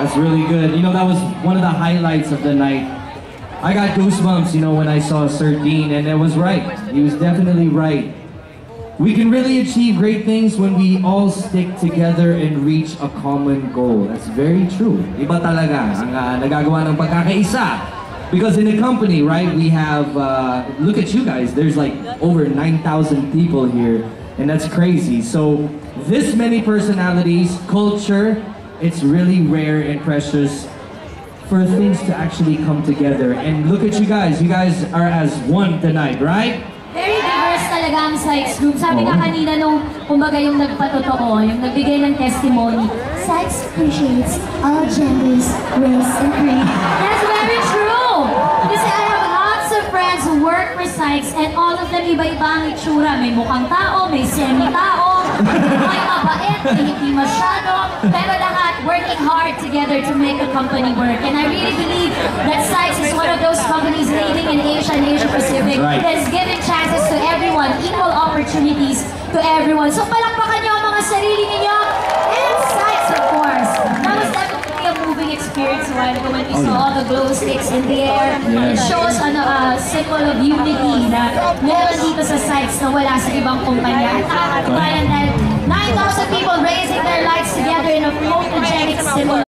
That's really good. You know, that was one of the highlights of the night. I got goosebumps, you know, when I saw Sir Dean, and it was right. He was definitely right. We can really achieve great things when we all stick together and reach a common goal. That's very true. Iba talaga ang nagagawa ng pagkakaisa. Because in the company, right, we have, look at you guys, there's like over 9,000 people here, and that's crazy. So this many personalities, culture, it's really rare and precious for things to actually come together. And look at you guys are as one tonight, right? Very diverse talaga ang Sykes Group. Sabi nga kanina nung, kumbaga yung nagpatotoo, yung nagbigay ng testimony, Sykes appreciates all genders, race, and creed. That's very true! Kasi I have lots of friends who work for Sykes and all of them iba-iba ang itsura. May mukhang tao, may semi-tao, may mabait, may hindi masyado, pero lahat working hard together to make the company work. And I really believe that Sykes is one of those companies leading in Asia and Asia Pacific that's giving chances to everyone, equal opportunities to everyone. So palakpakan niyo ang mga sarili ninyo and Sykes, of course. That was definitely a moving experience a while ago when we saw all the glow sticks in the air. It shows a symbol of unity na meron dito sa Sykes na wala sa ibang kumpanya. At nakakatibayan dahil 9,000 people raising their lights together in a photogenic symbol.